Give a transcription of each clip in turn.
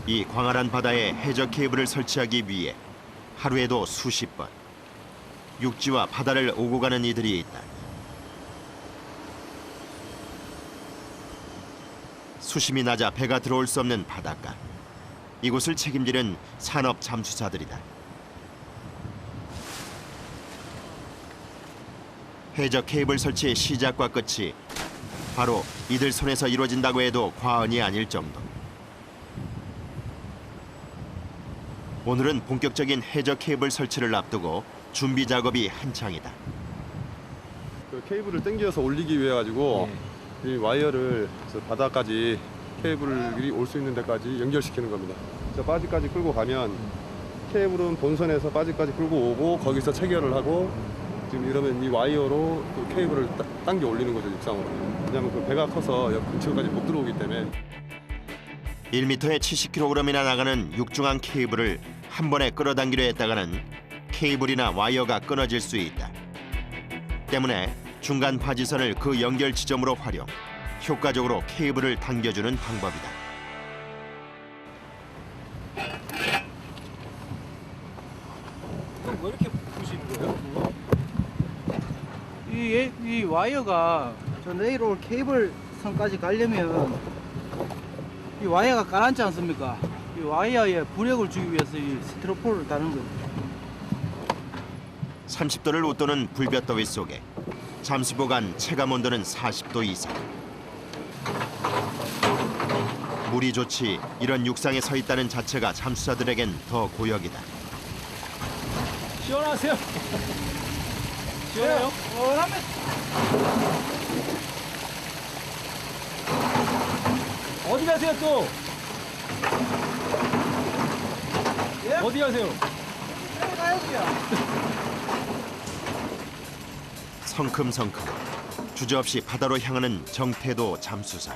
이 광활한 바다에 해저 케이블을 설치하기 위해 하루에도 수십 번 육지와 바다를 오고 가는 이들이 있다. 수심이 낮아 배가 들어올 수 없는 바닷가. 이곳을 책임지는 산업 잠수사들이다. 해저 케이블 설치의 시작과 끝이 바로 이들 손에서 이루어진다고 해도 과언이 아닐 정도. 오늘은 본격적인 해저 케이블 설치를 앞두고 준비 작업이 한창이다. 그 케이블을 당겨서 올리기 위해 가지고 이 와이어를 바다까지 케이블이 올 수 있는 데까지 연결시키는 겁니다. 저 바지까지 끌고 가면 케이블은 본선에서 바지까지 끌고 오고 거기서 체결을 하고 지금 이러면 이 와이어로 또 케이블을 당겨 올리는 거죠, 육상으로. 왜냐하면 그 배가 커서 옆 근처까지 못 들어오기 때문에. 1m에 70kg이나 나가는 육중한 케이블을 한 번에 끌어당기려 했다가는 케이블이나 와이어가 끊어질 수 있다. 때문에 중간 바지선을 그 연결 지점으로 활용, 효과적으로 케이블을 당겨주는 방법이다. 왜 이렇게 부시는 거예요? 이 와이어가 저 내일 올 케이블 선까지 가려면 이 와이어가 가라앉지 않습니까? 이 와이어에 부력을 주기 위해서 이 스티로폼을 다는 거예요. 30도를 웃도는 불볕더위 속에 잠수보간 체감 온도는 40도 이상. 물이 좋지 이런 육상에 서 있다는 자체가 잠수사들에겐 더 고역이다. 시원하세요? 시원해요? 시원하면 어디 가세요 또? 예? 어디 가세요? 가야지요. 성큼성큼 주저없이 바다로 향하는 정태도 잠수사.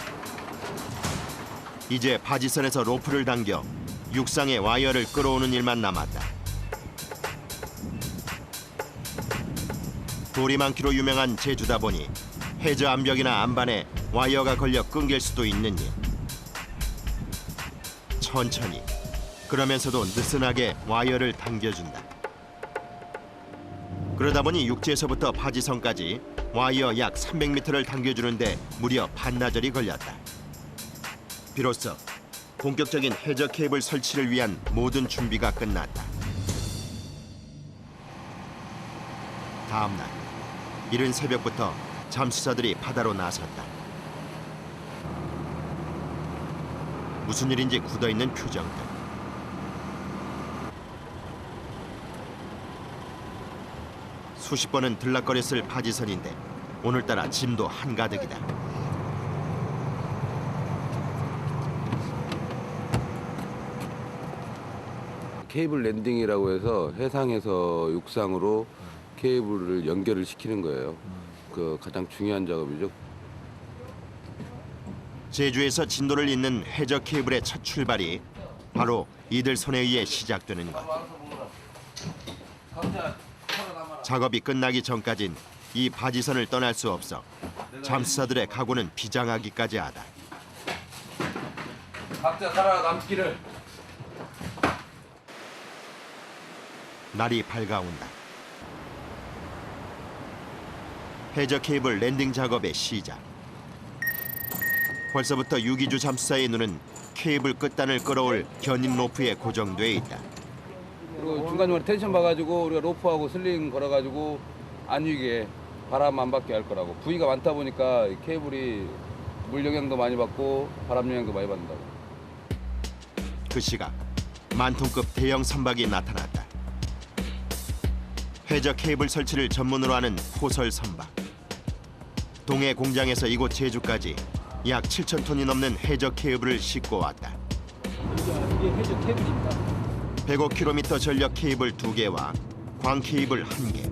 이제 바지선에서 로프를 당겨 육상의 와이어를 끌어오는 일만 남았다. 돌이 많기로 유명한 제주다 보니 해저 암벽이나 안반에 와이어가 걸려 끊길 수도 있는 일. 천천히 그러면서도 느슨하게 와이어를 당겨준다. 그러다 보니 육지에서부터 바지선까지 와이어 약 300m를 당겨주는데 무려 반나절이 걸렸다. 비로소 본격적인 해저 케이블 설치를 위한 모든 준비가 끝났다. 다음 날 이른 새벽부터 잠수사들이 바다로 나섰다. 무슨 일인지 굳어있는 표정들. 수십 번은 들락거렸을 바지선인데 오늘따라 짐도 한가득이다. 케이블 랜딩이라고 해서 해상에서 육상으로 케이블을 연결을 시키는 거예요. 그 가장 중요한 작업이죠. 제주에서 진도를 잇는 해저 케이블의 첫 출발이 바로 이들 손에 의해 시작되는 것. 작업이 끝나기 전까진 이 바지선을 떠날 수 없어 잠수사들의 각오는 비장하기까지 하다. 각자 살아남기를. 날이 밝아온다. 해저 케이블 랜딩 작업의 시작. 벌써부터 유기주 잠수사의 눈은 케이블 끝단을 끌어올 견인 로프에 고정돼 있다. 그리고 중간중간에 텐션 봐가지고 우리가 로프하고 슬링 걸어가지고 안 위게 바람 안 받게 할 거라고. 부위가 많다 보니까 케이블이 물 영향도 많이 받고 바람 영향도 많이 받는다고. 그 시각 만톤급 대형 선박이 나타났다. 해저 케이블 설치를 전문으로 하는 포설 선박. 동해 공장에서 이곳 제주까지 약 7,000톤이 넘는 해저 케이블을 싣고 왔다. 이게 해저 케이블입니다. 105km 전력 케이블 2개와 광 케이블 1개.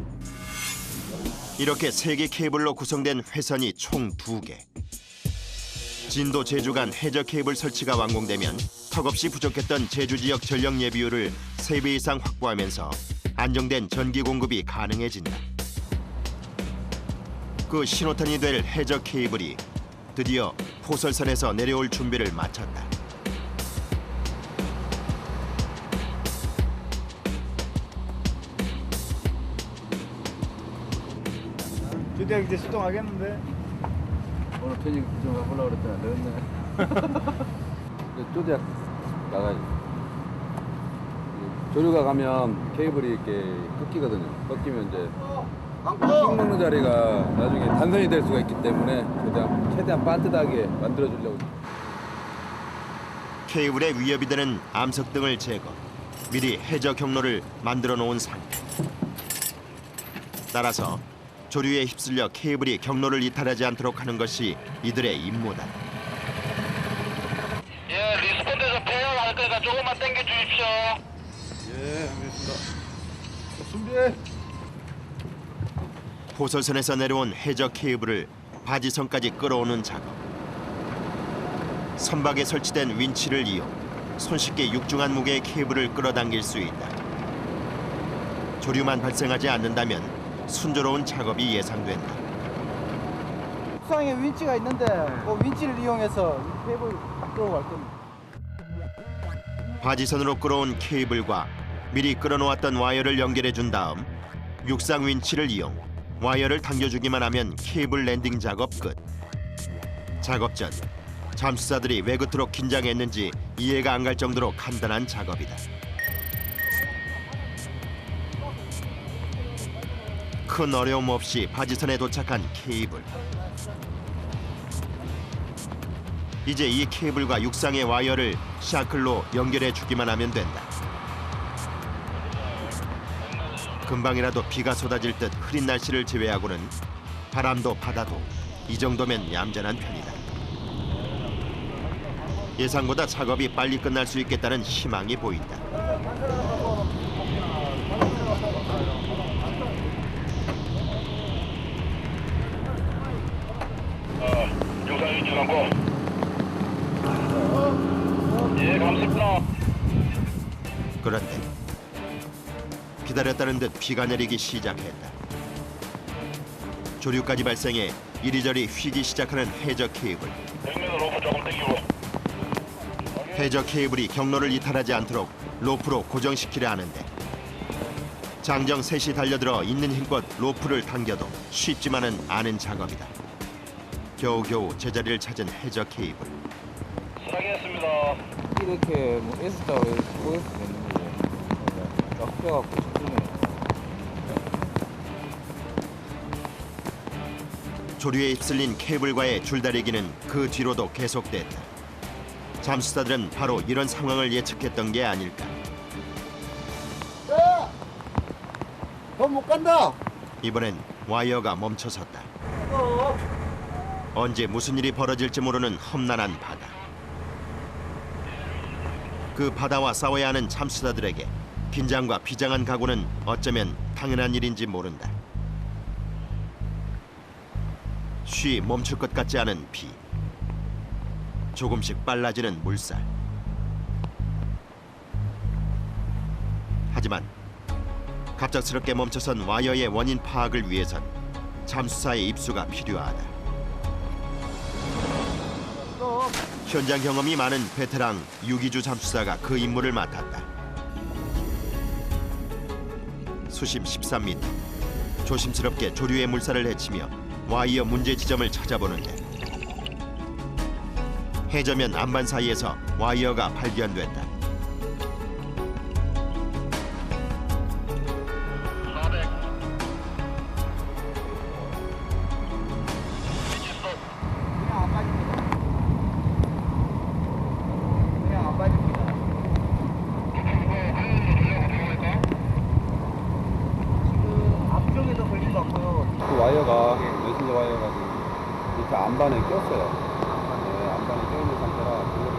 이렇게 3개 케이블로 구성된 회선이 총 2개. 진도 제주 간 해저 케이블 설치가 완공되면 턱없이 부족했던 제주 지역 전력 예비율을 3배 이상 확보하면서 안정된 전기 공급이 가능해진다. 그 신호탄이 될 해저 케이블이 드디어 포설선에서 내려올 준비를 마쳤다. 내가 이제 수동하겠는데. 오늘 편집 좀 해보려고 그랬더니 안 되겠네. 쪼대약 나가야지. 조류가 가면 케이블이 이렇게 꺾이거든요. 꺾이면 이제 힘 먹는 자리가 나중에 단선이 될 수가 있기 때문에 최대한 빠듯하게 만들어주려고. 케이블에 위협이 되는 암석 등을 제거, 미리 해저 경로를 만들어 놓은 상태. 따라서 조류에 휩쓸려 케이블이 경로를 이탈하지 않도록 하는 것이 이들의 임무다. 예, 리스폰드에서 배열 할 거니까 조금만 당겨 주십시오. 예, 알겠습니다. 준비해. 포설선에서 내려온 해저 케이블을 바지선까지 끌어오는 작업. 선박에 설치된 윈치를 이용 손쉽게 육중한 무게의 케이블을 끌어당길 수 있다. 조류만 발생하지 않는다면 순조로운 작업이 예상된다. 옥상에 윈치가 있는데 그 윈치를 이용해서 이 케이블 끌어갈 겁니다. 바지선으로 끌어온 케이블과 미리 끌어놓았던 와이어를 연결해 준 다음 육상 윈치를 이용 와이어를 당겨주기만 하면 케이블 랜딩 작업 끝. 작업 전 잠수사들이 왜 그토록 긴장했는지 이해가 안 갈 정도로 간단한 작업이다. 큰 어려움 없이 바지선에 도착한 케이블. 이제 이 케이블과 육상의 와이어를 샤클로 연결해 주기만 하면 된다. 금방이라도 비가 쏟아질 듯 흐린 날씨를 제외하고는 바람도 바다도 이 정도면 얌전한 편이다. 예상보다 작업이 빨리 끝날 수 있겠다는 희망이 보인다. 영상 유지 감고. 예, 감사합니다. 그런데 기다렸다는 듯 비가 내리기 시작했다. 조류까지 발생해 이리저리 휘기 시작하는 해저 케이블. 벽면으로 로프 조금 당기고. 해저 케이블이 경로를 이탈하지 않도록 로프로 고정시키려 하는데 장정 셋이 달려들어 있는 힘껏 로프를 당겨도 쉽지만은 않은 작업이다. 겨우겨우 제자리를 찾은 해저 케이블. 수락했습니다. 이렇게 뭐 S자로 보일 수 있는 거예요. 쫙 빼갖고 집중해. 조류에 휩쓸린 케이블과의 줄다리기는 그 뒤로도 계속됐다. 잠수사들은 바로 이런 상황을 예측했던 게 아닐까. 더 못 간다. 이번엔 와이어가 멈춰섰다. 언제 무슨 일이 벌어질지 모르는 험난한 바다. 그 바다와 싸워야 하는 잠수사들에게 긴장과 비장한 각오는 어쩌면 당연한 일인지 모른다. 쉬 멈출 것 같지 않은 비. 조금씩 빨라지는 물살. 하지만 갑작스럽게 멈춰선 와이어의 원인 파악을 위해선 잠수사의 입수가 필요하다. 현장 경험이 많은 베테랑 유기주 잠수사가 그 임무를 맡았다. 수심 13m. 조심스럽게 조류의 물살을 헤치며 와이어 문제 지점을 찾아보는데 해저면 안반 사이에서 와이어가 발견됐다. 400. 그냥 안 빠집니다. 그냥 안 빠집니다. 지금 앞쪽에도 걸린 것 같고요. 그 와이어가 메신저 와이어가 지금 밑에 안반에 꼈어요. 네, 안반에 껴있는 상태라 그거를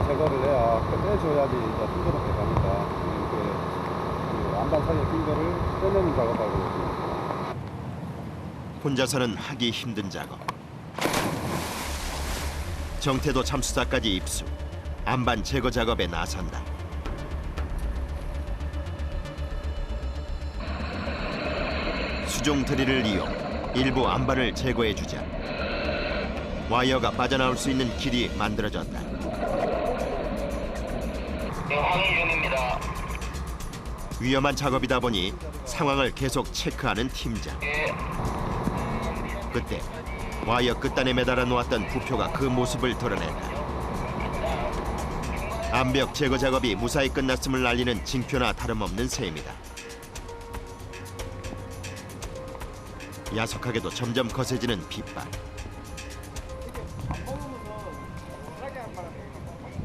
제거를 해야 빼줘야지 이제 순조롭게 가니까 이렇게 그 안반 사이에 낀 거를 빼내는 작업하고 있습니다. 혼자서는 하기 힘든 작업. 정태도 잠수사까지 입수. 안반 제거 작업에 나선다. 수중 드릴을 이용 일부 안반을 제거해 주자 와이어가 빠져나올 수 있는 길이 만들어졌다. 황의연입니다. 위험한 작업이다 보니 상황을 계속 체크하는 팀장. 예. 그때 와이어 끝단에 매달아 놓았던 부표가 그 모습을 드러낸다. 암벽 제거 작업이 무사히 끝났음을 알리는 징표나 다름없는 셈이다. 야속하게도 점점 거세지는 빗발.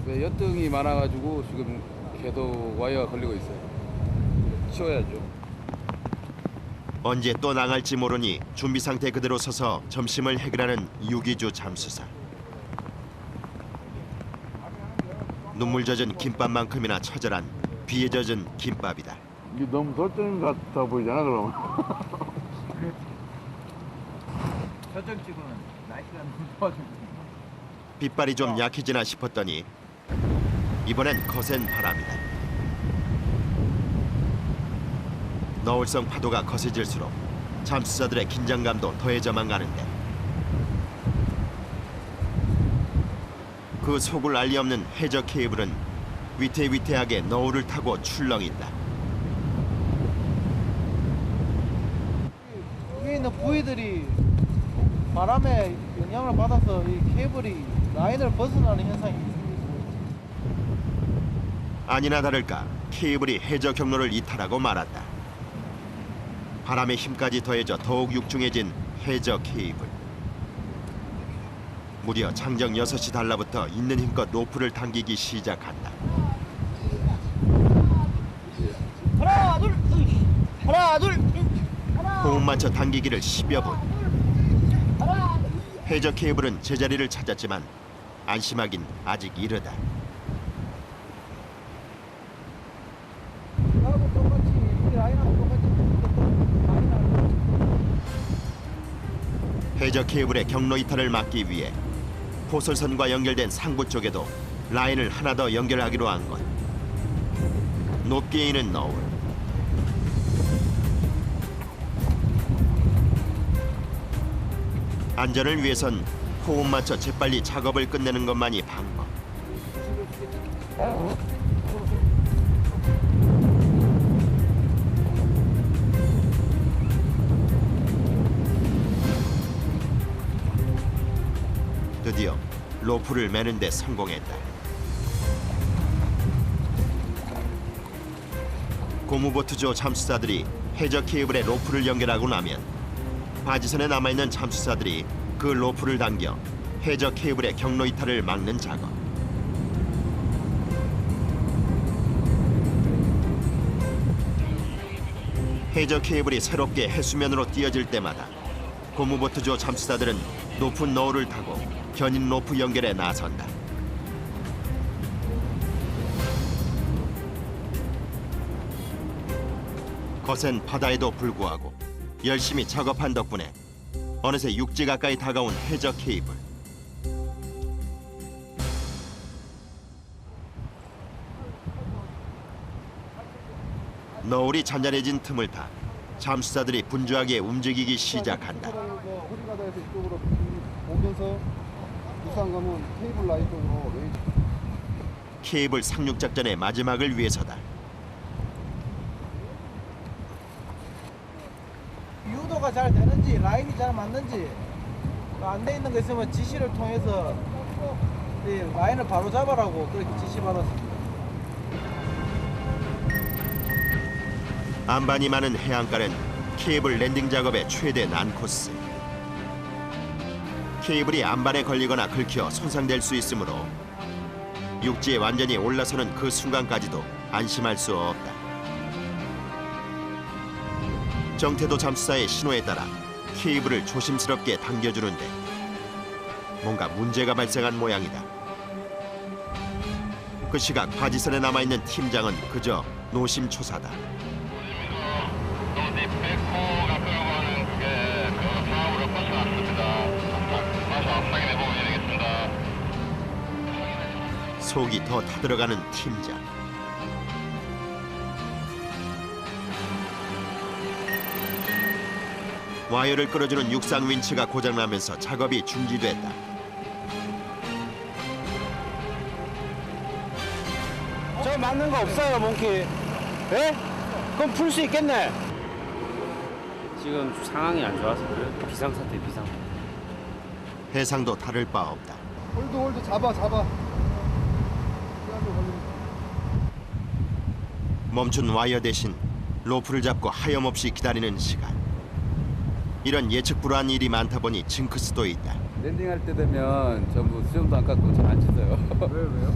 네, 엿등이 많아가지고 지금 계속 와이어가 걸리고 있어요. 치워야죠. 언제 또 나갈지 모르니 준비 상태 그대로 서서 점심을 해결하는 유기주 잠수사. 눈물 젖은 김밥만큼이나 처절한 비에 젖은 김밥이다. 이게 너무 설정 같아 보이잖아, 그럼. 저정집은 날씨가 너무 좋아지고. 빗발이 좀 약해지나 싶었더니 이번엔 거센 바람이다. 너울성 파도가 거세질수록 잠수사들의 긴장감도 더해져만 가는데 그 속을 알리 없는 해저 케이블은 위태위태하게 너울을 타고 출렁인다. 위에 있는 부위들이 바람에 영향을 받아서 이 케이블이 라인을 벗어나는 현상이 있습니다. 아니나 다를까 케이블이 해저 경로를 이탈하고 말았다. 바람의 힘까지 더해져 더욱 육중해진 해저 케이블. 무려 장정 6시 달라부터 있는 힘껏 로프를 당기기 시작한다. 하나 둘, 하나 둘, 호흡 맞춰 당기기를 10여 분. 해저 케이블은 제자리를 찾았지만 안심하긴 아직 이르다. 나하고 똑같이 우리 라인하고 똑같이 해저 케이블의 경로 이탈을 막기 위해 포솔선과 연결된 상부 쪽에도 라인을 하나 더 연결하기로 한 것. 높게 있는 너울. 안전을 위해선 호흡 맞춰 재빨리 작업을 끝내는 것만이 방법. 드디어 로프를 매는 데 성공했다. 고무보트조 잠수사들이 해저 케이블에 로프를 연결하고 나면 바지선에 남아있는 잠수사들이 그 로프를 당겨 해저 케이블의 경로 이탈을 막는 작업. 해저 케이블이 새롭게 해수면으로 띄어질 때마다 고무보트조 잠수사들은 높은 너울을 타고 견인 로프 연결에 나선다. 거센 바다에도 불구하고 열심히 작업한 덕분에 어느새 육지 가까이 다가온 해저 케이블. 너울이 잔잔해진 틈을 타 잠수사들이 분주하게 움직이기 시작한다. 호리바다에서 이쪽으로 오면서 부산 가면 케이블 라인 쪽으로 케이블 상륙 작전의 마지막을 위해서다. 유도가 잘 되는지 라인이 잘 맞는지 안 돼 있는 거 있으면 지시를 통해서 이 라인을 바로 잡아라고 그렇게 지시 받았습니다. 안반이 많은 해안가는 케이블 랜딩 작업의 최대 난코스. 케이블이 안반에 걸리거나 긁혀 손상될 수 있으므로 육지에 완전히 올라서는 그 순간까지도 안심할 수 없다. 정태도 잠수사의 신호에 따라 케이블을 조심스럽게 당겨주는데 뭔가 문제가 발생한 모양이다. 그 시각 바지선에 남아있는 팀장은 그저 노심초사다. 너네 백호가 끌고 가는 그게 그 상황으로 벗어났습니다. 다시 확인해보면 되겠습니다. 속이 더 타들어가는 팀장. 와이어를 끌어주는 육상 윈치가 고장나면서 작업이 중지됐다. 저 맞는 거 없어요, 몽키? 예? 그럼 풀 수 있겠네. 지금 상황이 안 좋아서 그래요. 비상사태 비상. 해상도 다를 바 없다. 홀드 잡아. 멈춘 와이어 대신 로프를 잡고 하염없이 기다리는 시간. 이런 예측 불허한 일이 많다 보니 징크스도 있다. 랜딩할 때 되면 전부 수영도 안 깎고 잘 안 치어요. 왜요?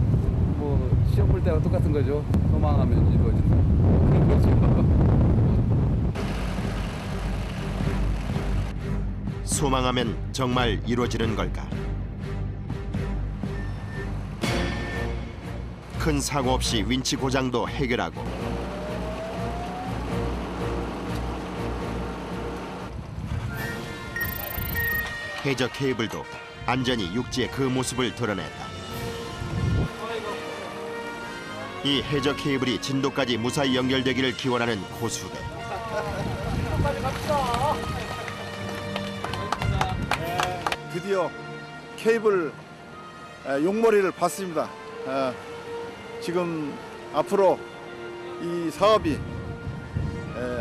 뭐 시험 볼 때랑 똑같은 거죠. 소망하면 이루어진다. 그런 거죠. 소망하면 정말 이루어지는 걸까? 큰 사고 없이 윈치 고장도 해결하고 해저 케이블도 안전히 육지의 그 모습을 드러냈다. 이 해저 케이블이 진도까지 무사히 연결되기를 기원하는 고수대. 드디어 케이블 용머리를 봤습니다. 지금 앞으로 이 사업이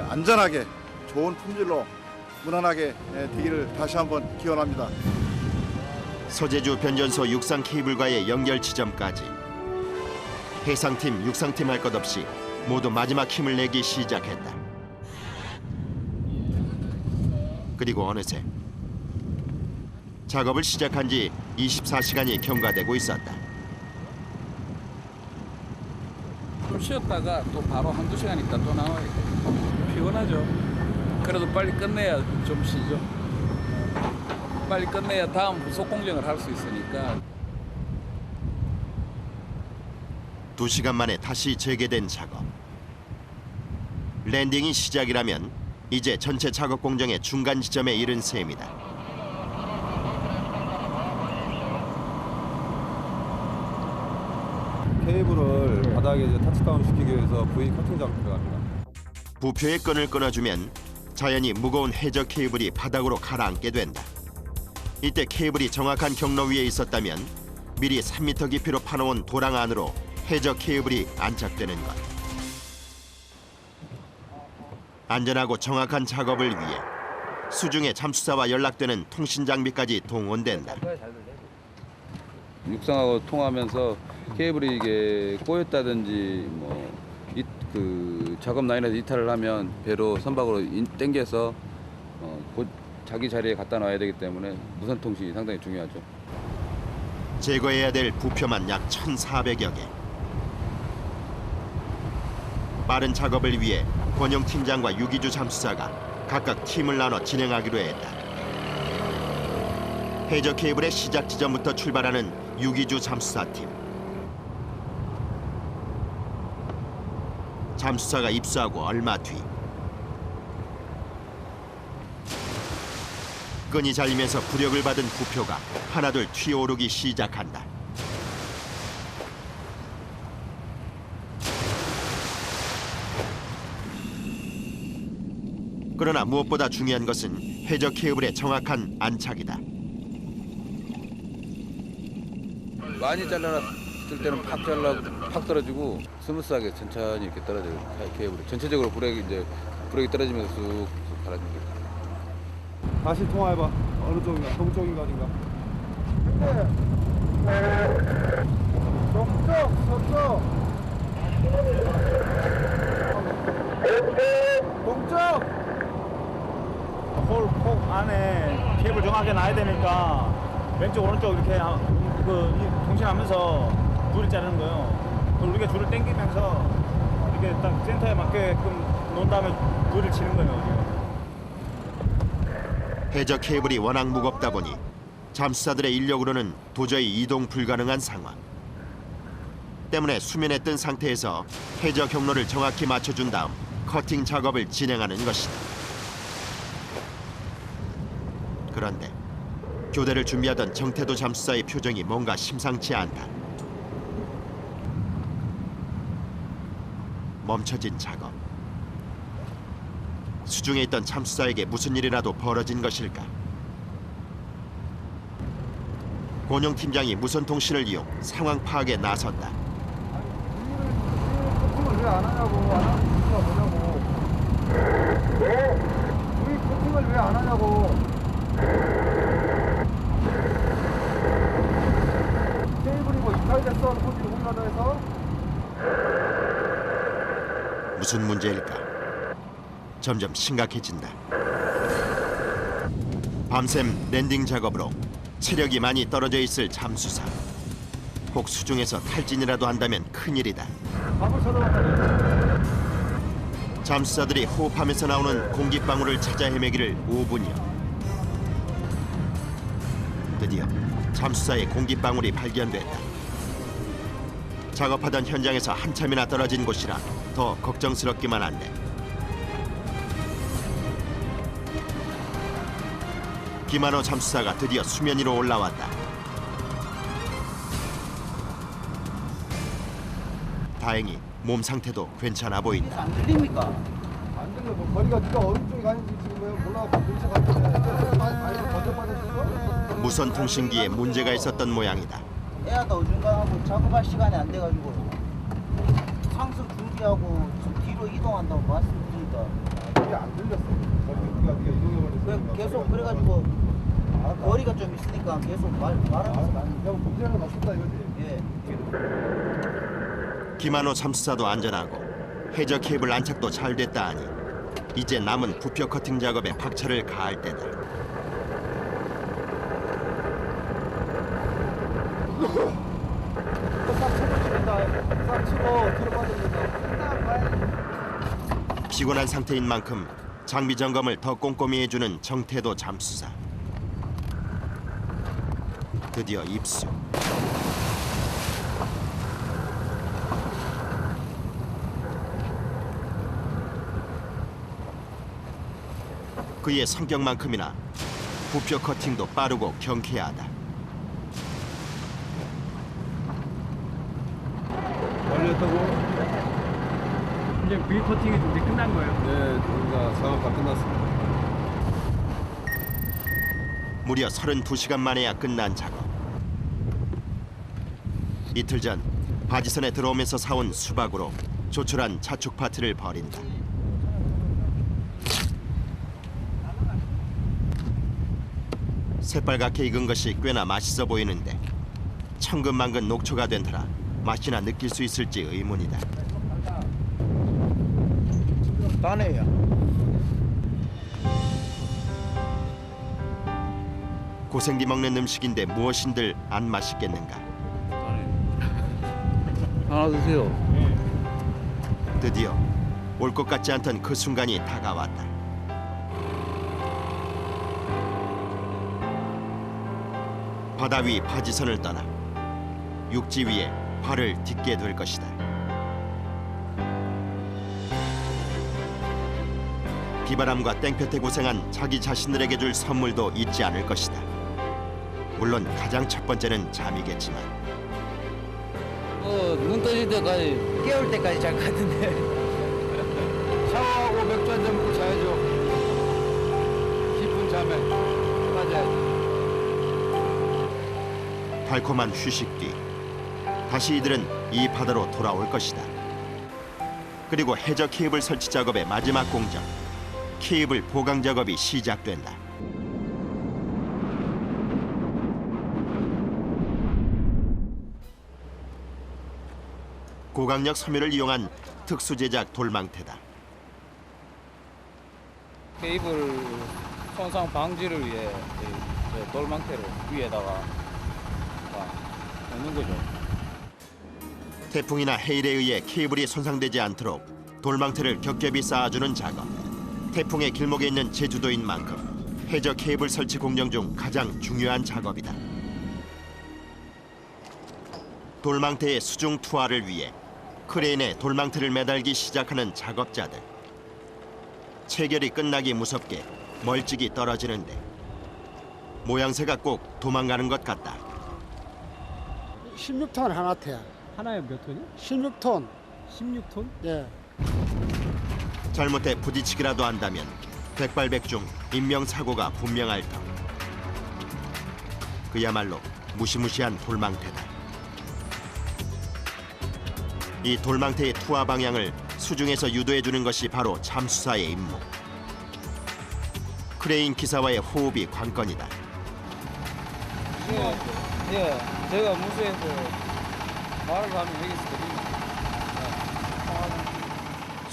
안전하게 좋은 품질로 무난하게 되기를 다시 한번 기원합니다. 서제주 변전소 육상 케이블과의 연결 지점까지 해상팀, 육상팀 할 것 없이 모두 마지막 힘을 내기 시작했다. 그리고 어느새 작업을 시작한 지 24시간이 경과되고 있었다. 좀 쉬었다가 또 바로 한두 시간 있다 또 나와야 돼. 피곤하죠. 그래도 빨리 끝내야 좀 쉬죠. 빨리 끝내야 다음 부속 공정을 할 수 있으니까. 2시간 만에 다시 재개된 작업. 랜딩이 시작이라면 이제 전체 작업 공정의 중간 지점에 이른 셈이다. 케이블을 바닥에 이제 터치다운 시키기 위해서 V 커팅 작업 들어갑니다. 부표의 끈을 끊어주면 자연히 무거운 해저 케이블이 바닥으로 가라앉게 된다. 이때 케이블이 정확한 경로 위에 있었다면 미리 3m 깊이로 파놓은 도랑 안으로 해저 케이블이 안착되는 것. 안전하고 정확한 작업을 위해 수중의 잠수사와 연락되는 통신 장비까지 동원된다. 육상하고 통하면서 케이블이 이게 꼬였다든지 그 작업 라인에서 이탈을 하면 배로 선박으로 당겨서 자기 자리에 갖다 놔야 되기 때문에 무선 통신이 상당히 중요하죠. 제거해야 될 부표만 약 1,400여 개. 빠른 작업을 위해 권영 팀장과 유기주 잠수사가 각각 팀을 나눠 진행하기로 했다. 해저 케이블의 시작 지점부터 출발하는 유기주 잠수사팀. 잠수사가 입수하고 얼마 뒤 끈이 잘리면서 부력을 받은 부표가 하나둘 튀어오르기 시작한다. 그러나 무엇보다 중요한 것은 해저 케이블의 정확한 안착이다. 많이 잘라놨을 때는 팍 떨어지고 스무스하게 천천히 이렇게 떨어져요. 케이블이 전체적으로 브레이크 떨어지면서 쑥 갈아줍니다. 다시 통화해봐. 어느 쪽인가? 동쪽인가 어딘가? 동쪽, 서쪽. 동쪽. 홀콕 안에 케이블 정확하게 놔야 되니까 왼쪽 오른쪽 이렇게 통신하면서 줄을 자르는 거예요. 그럼 우리가 줄을 당기면서 이렇게 딱 센터에 맞게끔 놓은 다음에 줄을 치는 거예요. 해저 케이블이 워낙 무겁다 보니 잠수사들의 인력으로는 도저히 이동 불가능한 상황. 때문에 수면에 뜬 상태에서 해저 경로를 정확히 맞춰준 다음 커팅 작업을 진행하는 것이다. 그런데 교대를 준비하던 정태도 잠수사의 표정이 뭔가 심상치 않다. 멈춰진 작업. 수중에 있던 잠수사에게 무슨 일이라도 벌어진 것일까? 권영 팀장이 무선 통신을 이용 상황 파악에 나섰다. 코팅을 왜 안 하냐고, 안 하는 이유가 뭐냐고. 우리 코팅을 왜 안 하냐고. 무슨 문제일까? 점점 심각해진다. 밤샘 랜딩 작업으로 체력이 많이 떨어져 있을 잠수사. 혹 수중에서 탈진이라도 한다면 큰일이다. 잠수사들이 호흡하면서 나오는 공기방울을 찾아 헤매기를 5분여. 드디어 잠수사의 공기방울이 발견됐다. 작업하던 현장에서 한참이나 떨어진 곳이라 더 걱정스럽기만 한데. 김한호 잠수사가 드디어 수면 위로 올라왔다. 다행히 몸 상태도 괜찮아 보인다. 안 들립니까? 안 들려. 뭐 거리가 네가 어느 쪽에 가는지 지금 몰라서 근처 갔는데 많이 거저 빠졌어? 무선 통신기에 문제가 있었던 모양이다. 애하다 어중간하고 작업할 시간이 안 돼가지고 상승 준비하고 좀 뒤로 이동한다고 말씀드리니까 그게 안 들렸어. 거리가 네가 이동해버렸어. 계속 그래가지고 거리가 좀 있으니까 계속 말하면서 나는 형 문제는 없었다 이거지. 예. 김한호 잠수사도 안전하고 해저 케이블 안착도 잘 됐다 하니 이제 남은 부표 커팅 작업에 박차를 가할 때다. 싹 치고 뒤로 빠져준다. 피곤한 상태인 만큼 장비 점검을 더 꼼꼼히 해주는 정태도 잠수사. 드디어 입수. 그의 성격만큼이나 부표 커팅도 빠르고 경쾌하다. 완료했다고? 이제 V 커팅이 이제 끝난 거예요. 네, 우리가 작업 다 끝났습니다. 무려 32시간 만에야 끝난 작업. 이틀 전 바지선에 들어오면서 사온 수박으로 조촐한 자축 파티를 벌인다. 새빨갛게 익은 것이 꽤나 맛있어 보이는데 천근만근 녹초가 된 터라 맛이나 느낄 수 있을지 의문이다. 따네요. 고생디 먹는 음식인데 무엇인들 안 맛있겠는가. 하나 드세요. 드디어 올 것 같지 않던 그 순간이 다가왔다. 바다 위 바지선을 떠나 육지 위에 발을 딛게 될 것이다. 비바람과 땡볕에 고생한 자기 자신들에게 줄 선물도 잊지 않을 것이다. 물론 가장 첫 번째는 잠이겠지만 눈 떠질 때까지 깨울 때까지 잘 갔는데 샤워하고 맥주 한 잔 먹고 자야죠. 깊은 잠에 빠져야지. 달콤한 휴식 뒤 다시 이들은 이 바다로 돌아올 것이다. 그리고 해저 케이블 설치 작업의 마지막 공정, 케이블 보강 작업이 시작된다. 고강력 섬유를 이용한 특수 제작 돌망태다. 케이블 손상 방지를 위해 이 돌망태를 위에다가 넣는 거죠. 태풍이나 해일에 의해 케이블이 손상되지 않도록 돌망태를 겹겹이 쌓아주는 작업. 태풍의 길목에 있는 제주도인 만큼 해저 케이블 설치 공정 중 가장 중요한 작업이다. 돌망태의 수중 투하를 위해 크레인에 돌망태를 매달기 시작하는 작업자들. 체결이 끝나기 무섭게 멀찍이 떨어지는데 모양새가 꼭 도망가는 것 같다. 16톤 하나태야. 하나에 몇 톤이요? 16톤. 16톤? 예. 잘못해 부딪히기라도 한다면 백발백중 인명사고가 분명할 터. 그야말로 무시무시한 돌망태다. 이 돌망태의 투하 방향을 수중에서 유도해주는 것이 바로 잠수사의 임무. 크레인 기사와의 호흡이 관건이다. 예, 제가 무수해서 말을 하면 되겠습니다.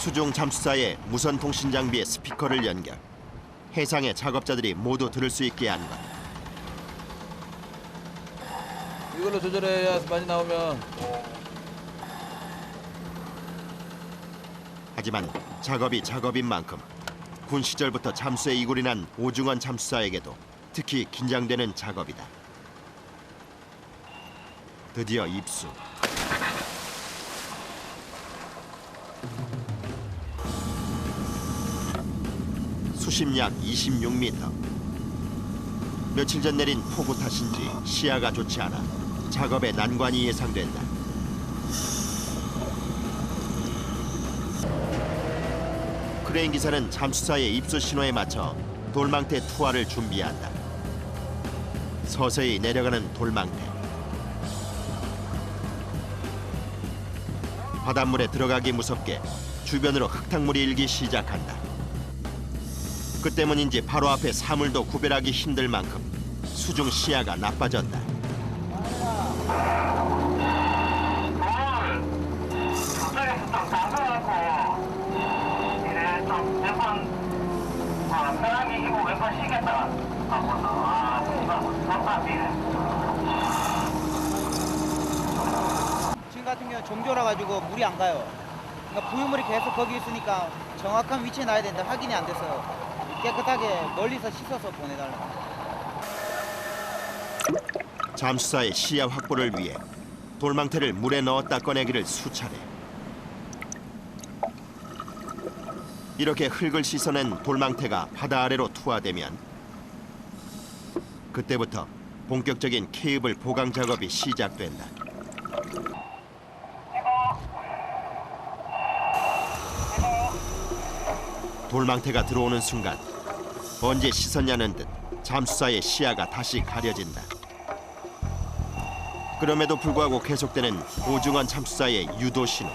수중 잠수사의 무선 통신 장비에 스피커를 연결. 해상의 작업자들이 모두 들을 수 있게 한 것. 이걸로 조절해야 많이 나오면. 하지만 작업이 작업인 만큼 군 시절부터 잠수에 이골이 난 오중원 잠수사에게도 특히 긴장되는 작업이다. 드디어 입수. 수심 약 26m. 며칠 전 내린 폭우 탓인지 시야가 좋지 않아 작업에 난관이 예상된다. 크레인 기사는 잠수사의 입수 신호에 맞춰 돌망태 투하를 준비한다. 서서히 내려가는 돌망태. 바닷물에 들어가기 무섭게 주변으로 흙탕물이 일기 시작한다. 그 때문인지 바로 앞에 사물도 구별하기 힘들 만큼 수중 시야가 나빠졌다. 지금 같은 경우 정조라 가지고 물이 안 가요. 그러니까 부유물이 계속 거기 있으니까 정확한 위치에 놔야 되는데 확인이 안 돼서 깨끗하게 멀리서 씻어서 보내달라고. 잠수사의 시야 확보를 위해 돌망태를 물에 넣었다 꺼내기를 수차례. 이렇게 흙을 씻어낸 돌망태가 바다 아래로 투하되면 그때부터 본격적인 케이블 보강 작업이 시작된다. 돌망태가 들어오는 순간 언제 씻었냐는 듯 잠수사의 시야가 다시 가려진다. 그럼에도 불구하고 계속되는 오중원 잠수사의 유도 신호.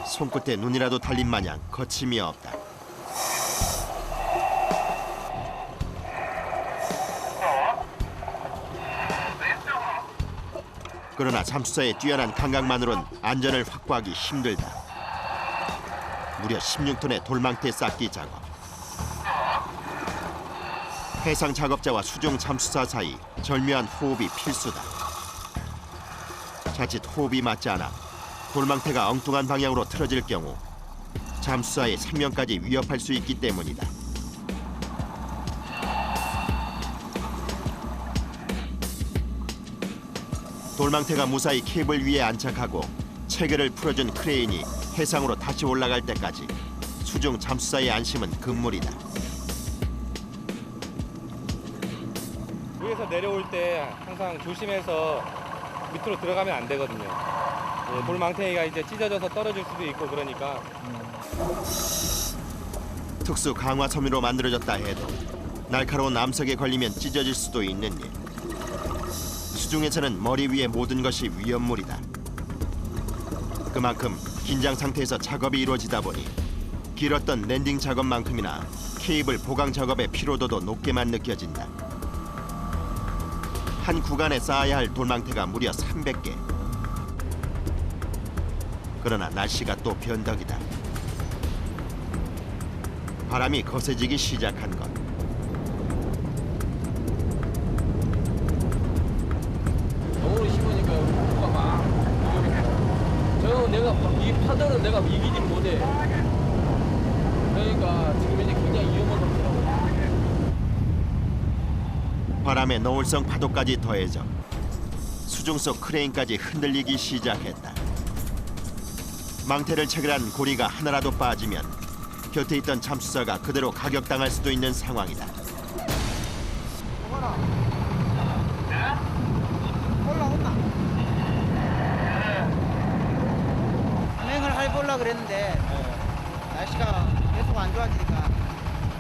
손끝에 눈이라도 달린 마냥 거침이 없다. 그러나 잠수사의 뛰어난 감각만으로는 안전을 확보하기 힘들다. 무려 16톤의 돌망태 쌓기 작업. 해상 작업자와 수중 잠수사 사이 절묘한 호흡이 필수다. 자칫 호흡이 맞지 않아 돌망태가 엉뚱한 방향으로 틀어질 경우 잠수사의 생명까지 위협할 수 있기 때문이다. 돌망태가 무사히 케이블 위에 안착하고 체계를 풀어준 크레인이 해상으로 다시 올라갈 때까지 수중 잠수사의 안심은 금물이다. 위에서 내려올 때 항상 조심해서 밑으로 들어가면 안 되거든요. 예, 돌망태가 이제 찢어져서 떨어질 수도 있고 그러니까. 특수 강화 섬유로 만들어졌다 해도 날카로운 암석에 걸리면 찢어질 수도 있는 일. 수중에서는 머리 위의 모든 것이 위험물이다. 그만큼 긴장 상태에서 작업이 이루어지다 보니 길었던 랜딩 작업만큼이나 케이블 보강 작업의 피로도도 높게만 느껴진다. 한 구간에 쌓아야 할 돌망태가 무려 300개. 그러나 날씨가 또 변덕이다. 바람이 거세지기 시작한 것. 너무 심으니까 뭐가 막 위험해. 저 내가 이 파도를 내가 이기질 못해. 그러니까 지금 이제 굉장히 위험한 상태라고. 바람에 노을성 파도까지 더해져 수중 속 크레인까지 흔들리기 시작했다. 망태를 체결한 고리가 하나라도 빠지면 곁에 있던 잠수사가 그대로 가격당할 수도 있는 상황이다. 올라온나? 운행을 해보려고 그랬는데 날씨가 계속 안 좋아지니까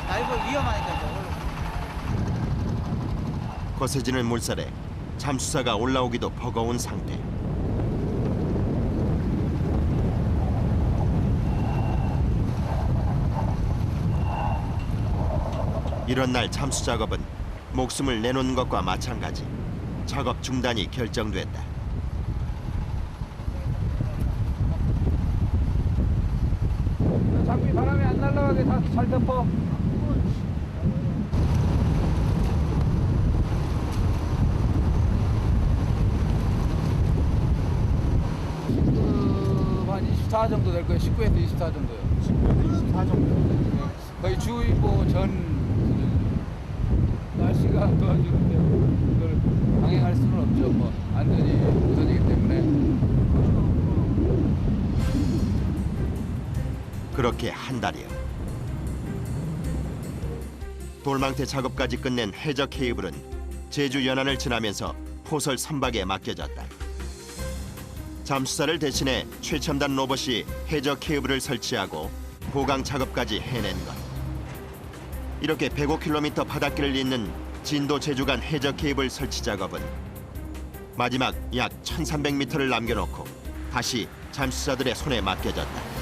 다이브 위험하니까 이제 올라. 거세지는 물살에 잠수사가 올라오기도 버거운 상태. 이런 날 잠수 작업은 목숨을 내놓는 것과 마찬가지. 작업 중단이 결정됐다. 장비 바람이 안 날아가게 다 잘 덮어. 한 24 정도 될 거예요. 19에서 24 정도요. 19에서 24 정도. 거의 주의보 전 수준. 날씨가 도와주는데 그걸 강행할 수는 없죠. 뭐 안전이 우선이기 때문에. 그렇게 한 달여. 돌망태 작업까지 끝낸 해저 케이블은 제주 연안을 지나면서 포설 선박에 맡겨졌다. 잠수사를 대신해 최첨단 로봇이 해저 케이블을 설치하고 보강 작업까지 해낸 것. 이렇게 105km 바닷길을 잇는 진도 제주 간 해저 케이블 설치 작업은 마지막 약 1300m를 남겨놓고 다시 잠수사들의 손에 맡겨졌다.